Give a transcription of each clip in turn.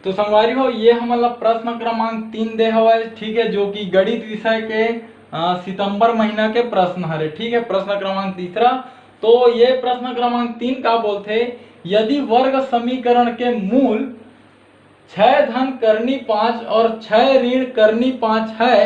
तो संगवारी हो ये हमारा प्रश्न क्रमांक 3 दे हवा है, ठीक है, जो कि गणित विषय के सितंबर महीना के प्रश्न हरे, ठीक है, प्रश्न क्रमांक तीसरा। तो ये प्रश्न क्रमांक 3 का बोलते यदि वर्ग समीकरण के मूल 6 धन करनी 5 और 6 ऋण करनी 5 है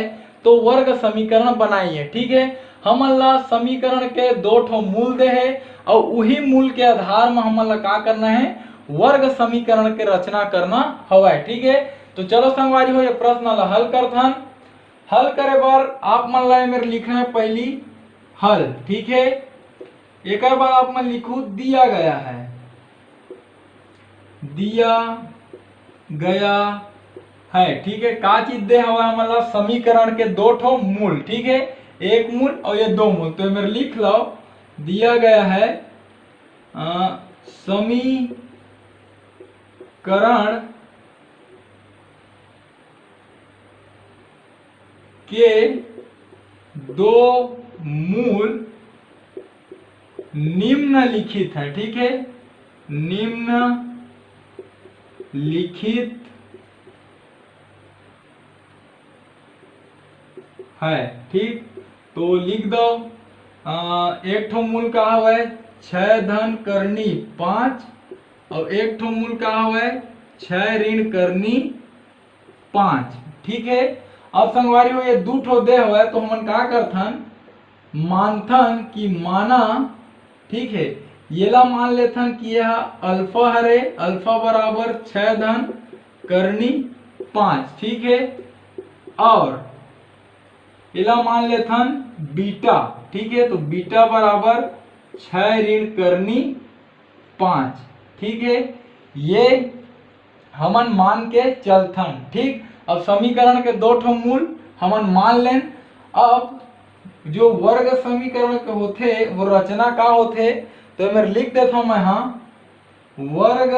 तो वर्ग समीकरण बनाइए, ठीक है। हमला समीकरण के दो ठो मूल दे है और वही मूल के आधार में हमला का करना है, वर्ग समीकरण के रचना करना हवा है, ठीक है। तो चलो संगवारी हो ये प्रश्न ला हल करथन। हल करे बार आप मन ला मेरे लिखना है पहली हल, ठीक है। एक बार आप मन लिखू दिया गया है, दिया गया है, ठीक है। का चीज दे हवा हमारा समीकरण के दो ठो मूल, ठीक है, एक मूल और ये दो मूल। तो मेरे लिख लो दिया गया है समीकरण के दो मूल निम्नलिखित है, ठीक है, निम्नलिखित है, ठीक। तो लिख दो एक ठो मूल का है 6 धन करनी 5 और एक ठो मूल का है 6 ऋण करनी 5, ठीक है। अब संगवारी हो ये दो ठो दे हुआ है तो हमन का करथन मानथन कि माना, ठीक है, ये ला मान लेथन कि यह अल्फा हरे, अल्फा बराबर 6 धन करनी 5, ठीक है, और इला मान लेथन बीटा, ठीक है। तो बीटा बराबर 6 ऋण करनी 5, ठीक है। ये हमन मान के चलथन, ठीक। अब समीकरण के दो ठो मूल हमन मान लें। अब जो वर्ग समीकरण के होते वो रचना का होते तो मैं लिख देता हूं, मैं हाँ वर्ग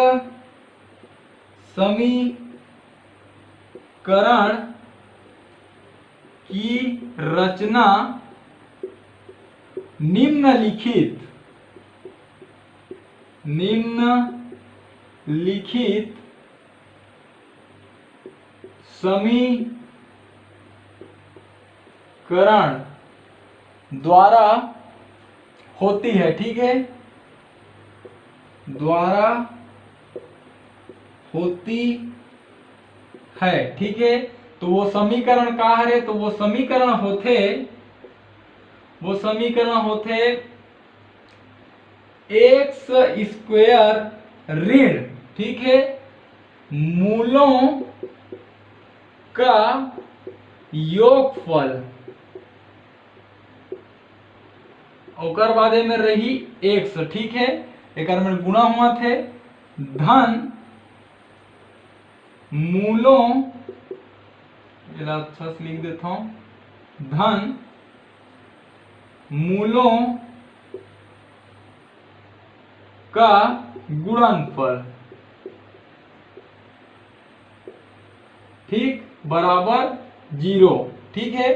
समीकरण की रचना निम्नलिखित समीकरण द्वारा होती है, ठीक है, द्वारा होती है, ठीक है। तो वो समीकरण का है तो वो समीकरण होते एक्स स्क्वायर ऋण, ठीक है, मूलों का योगफल और बाद में रही एक्स, ठीक है, एक में गुणा हुआ थे धन मूलों, अच्छा से लिख देता हूं, धन मूलों का गुणनफल, ठीक, बराबर 0, ठीक है।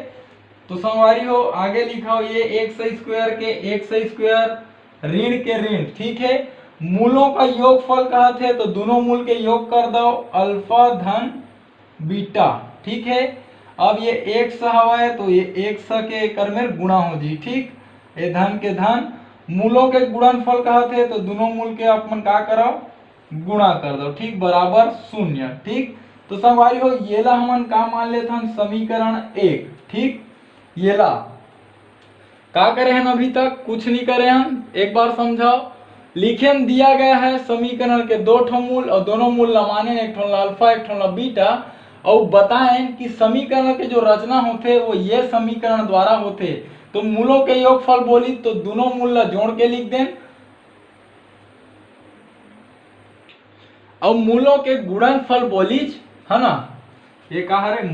तो संगवारी हो आगे लिखा हो ये एक्स स्क्वायर के एक्स स्क्वायर ऋण के ऋण, ठीक है, मूलों का योगफल कहा थे तो दोनों मूल के योग कर दो अल्फा धन बीटा, ठीक है। अब ये एक्स हवा है तो ये एक्स के कर में गुणा हो जी, ठीक, ये धन के धन मूलों के गुणनफल कहा थे तो दोनों मूल के अपन का करो गुणा कर दो, ठीक, बराबर 0, ठीक। तो संगवारी हो ये ला हमन का मान लेते हैं समीकरण 1, ठीक। ये ला का करे हैं अभी तक कुछ नहीं करे हैं, एक बार समझाओ। लिखे दिया गया है समीकरण के दो ठो मूल और दोनों मूल ला माने एक ठो अल्फा एक ठो बीटा और बताएं कि समीकरण के जो रचना होते वो ये समीकरण द्वारा होते। तो मूलों के योगफल बोली तो दोनों मूल ला जोड़ के लिख दें और मूलों के गुणनफल बोलीज है ना, ये कहा रे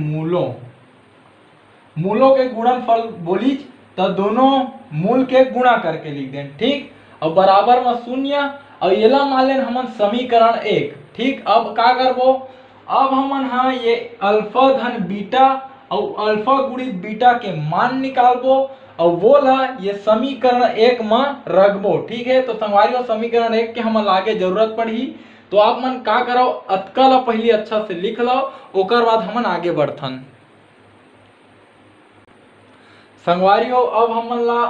मूलों के गुणनफल बोलीज तो दोनों मूल के गुणा करके लिख दें, ठीक, और बराबर में 0 और ये ला मान लें हमन समीकरण 1, ठीक। अब का करबो, अब हमन हाँ ये अल्फा धन बीटा और अल्फा गुणित बीटा के मान निकालबो और वो ला ये समीकरण 1 में रखबो, ठीक है। तो संगवारी समीकरण 1 के हमन आगे जरूरत पड़ी तो आप मन का करो अतका ला पहले अच्छा से लिख लो, ओकर बाद हमन आगे बढ़थन। संगवारी हो अब हमन ला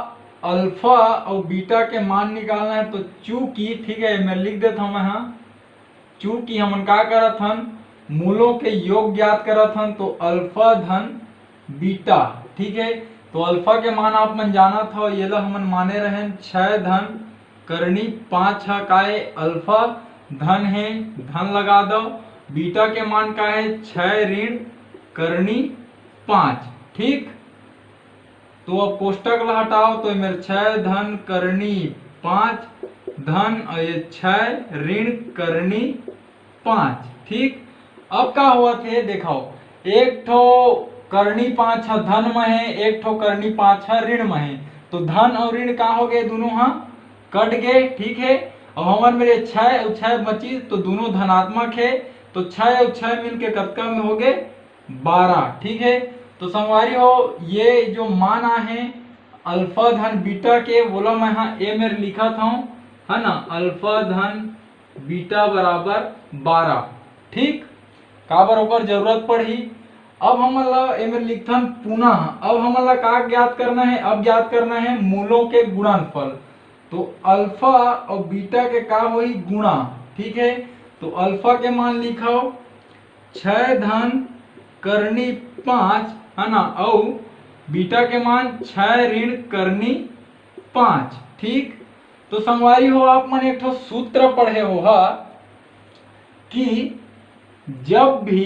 अल्फा और बीटा के मान निकालना है। तो चूंकि ठीक है मैं लिख देता हूं, मैं चूंकि हमन का करत हन मूलों के योग ज्ञात करत हन, तो अल्फा धन बीटा ठीक है। तो अल्फा के मान आप मन जाना था, ये ला हमन माने रहे 6 धन करनी 5 है का है अल्फा धन है, धन लगा दो। बीटा के मान का है 6 ऋण करनी 5 ठीक। तो अब कोष्टक ला हटाओ, तो मेरे 6 धन करनी 5 धन और ये 6 ऋण करनी 5 ठीक। अब का हुआ थे देखो, एक ठो करनी 5 है धन में है, एक ठो करनी 5 है ऋण में है। तो धन और ऋण का हो गए दोनों हाँ कट गए ठीक है। अब हमारे मेरे 6 और 6 बची, तो दोनों धनात्मक है, तो 6 और 6 मिलके कतका में हो गए 12 ठीक है। तो संगवारी हो ये जो मान है अल्फा धन बीटा के, बोला मैं हाँ ए मेरे लिखा था है ना, अल्फा धन बीटा बराबर 12 ठीक। का बराबर जरूरत पड़ी। अब हमन ला एमे लिखथन पुनः, अब हमन ला का ज्ञात करना है, अब ज्ञात करना है मूलों के गुणनफल। तो अल्फा और बीटा के का होई गुणा ठीक है। तो अल्फा के मान लिखाओ 6 धन करनी 5 है ना, और बीटा के मान 6 ऋण करनी 5 ठीक। तो संगवारी हो आप मन एक ठो सूत्र पढ़े हो कि जब भी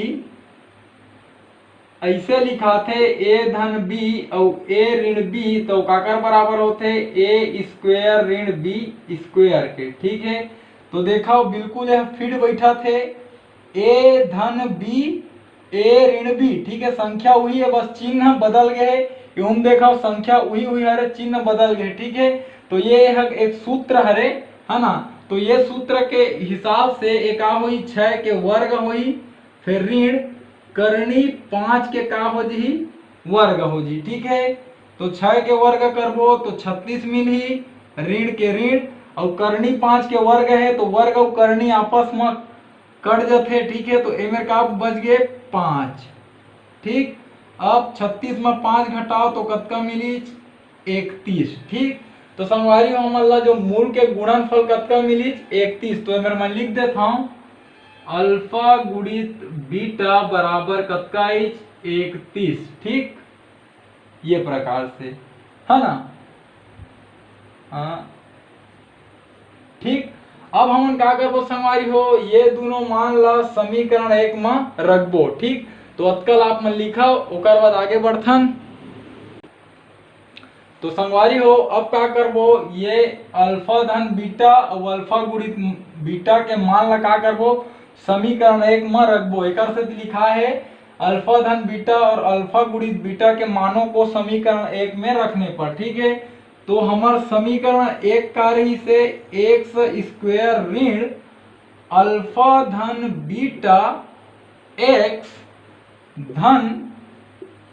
ऐसे लिखाथे ए धन बी और ए ऋण बी, तो काकर बराबर होते ए स्क्वायर ऋण बी स्क्वायर के ठीक है। तो देखो बिल्कुल यह फिट बैठा थे ए धन बी ए ऋण बी ठीक है। संख्या वही है, बस चिन्ह बदल गए। यूं देखो संख्या वही हुई है, चिन्ह बदल गए ठीक है। तो ये एक सूत्र हरे है ना। तो ये सूत्र के हिसाब से एक हुई 6 के वर्ग हुई, फिर ऋण करनी 5 के का हो जी वर्ग हो जी ठीक है। तो 6 के वर्ग करबो तो 36 मिलही, ऋण के ऋण और करनी 5 के वर्ग है, तो वर्ग और करनी आपस में कट जाते ठीक है। तो एमे का बच गए 5 ठीक। अब 36 में 5 घटाओ तो कतका मिली 31 ठीक। तो संगवारी हमन ला जो मूल के गुणनफल कतका मिली 31। तो मेरे मैं लिख देता हूं अल्फा गुणित बीटा बराबर कतका 31 ठीक। ये प्रकार से है ना ठीक। अब हम का करबो संगवारी हो ये दोनों मान ला समीकरण 1 में रखबो ठीक। तो अतकल आप मन लिखा, ओकर बाद आगे बढ़थन। तो संगवारी हो अब का करबो ये अल्फा धन बीटा और अल्फा गुणित बीटा के मान ला का करबो समीकरण 1 में रखबो। एक से लिखा है अल्फा धन बीटा और अल्फा गुणित बीटा के मानों को समीकरण 1 में रखने पर ठीक है। तो हमार समीकरण 1 का रही से एक्स स्क्वायर ऋण अल्फा धन बीटा एक्स धन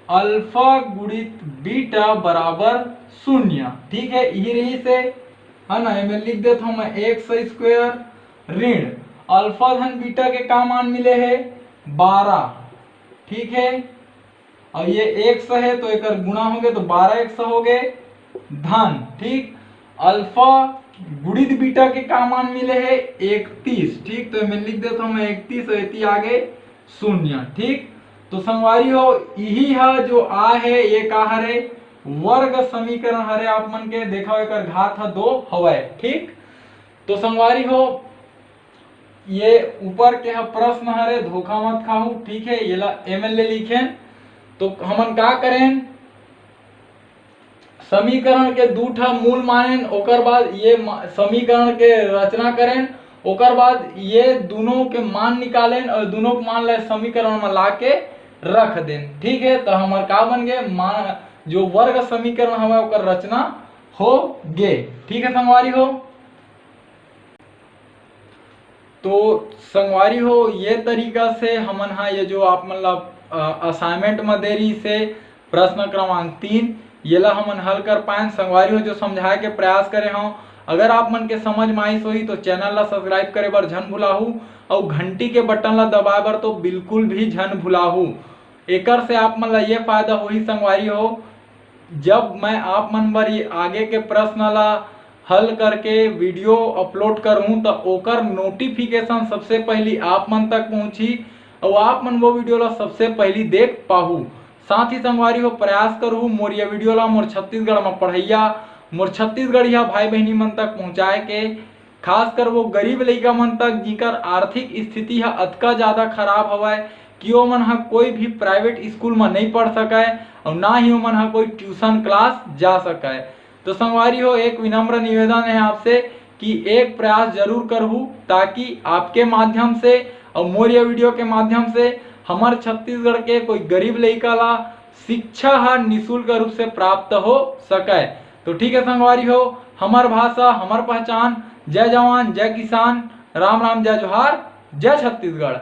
अल्फा गुणित बीटा बराबर 0 ठीक है। ये रही से है ना, मैं लिख देता हूं मैं एक्स स्क्वायर ऋण अल्फा धन बीटा के का मान मिले है 12 ठीक है। और ये एक्स है तो एक गुणा हो गए तो 12x हो गए धन ठीक। अल्फा गुणित बीटा के का मान मिले है 31 ठीक। तो मैं लिख देता हूं मैं 31 और इति आगे 0 ठीक। तो संगवारी हो यही है जो आ है ये का हरे वर्ग समीकरण हरे आप मन के देखा एक घात है 2 हवे ठीक। तो संगवारी हो ये ऊपर के प्रश्न हरे धोखा मत खाऊ ठीक है। ये ला एमएलए लिखे तो हमन का करें समीकरण के दूठा मूल मानें, ओकर बाद ये समीकरण के रचना करें, ओकर बाद ये दोनों के मान निकालें और दोनों के मान ले समीकरण में ला के रख दें ठीक है। तो हमार का बन गए मान जो वर्ग समीकरण हमें ओकर रचना हो गे ठीक है संगवारी हो। तो संगवारी हो ये तरीका से हमन हा ये जो आप मतलब असाइनमेंट में देरी से प्रश्न क्रमांक 3 ये ला हमन हल कर पाए। संगवारी हो जो समझाए के प्रयास करे हो अगर आप मन के समझ में आइस होही तो चैनल ला सब्सक्राइब करे बर झन भुलाहू और घंटी के बटन ला दबाए बर तो बिल्कुल भी झन भुलाहू। एकर से आप मन ला ये फायदा होही संगवारी हो, जब मैं आप मन बर ये आगे के प्रश्न ला हल करके वीडियो अपलोड करूं तो ओकर नोटिफिकेशन सबसे पहली आप मन तक पहुंची और आप मन वो वीडियो ला सबसे पहली देख पाहू। साथ ही संगवारी हो प्रयास करूँ मोर ये वीडियो ला मोर छत्तीसगढ़ में पढ़ैया मोर छत्तीसगढ़िया भाई बहनी मन तक पहुंचाए के, खासकर वो गरीब लइका मन तक जिकर आर्थिक स्थिति है अतका ज्यादा खराब हवय कि ओ मन हा कोई भी प्राइवेट स्कूल में नहीं पढ़ सके और ना ही ओ मन हा कोई ट्यूशन क्लास जा सके। तो संगवारी हो एक विनम्र निवेदन है आपसे कि एक प्रयास जरूर करूँ ताकि आपके माध्यम से और मोर ये वीडियो के माध्यम से हमारे छत्तीसगढ़ के कोई गरीब लइका ला शिक्षा हा निःशुल्क रूप से प्राप्त हो सके। तो ठीक है संगवारी हो, हमार भाषा हमार पहचान। जय जवान जय किसान, राम राम जय जोहार, जय छत्तीसगढ़।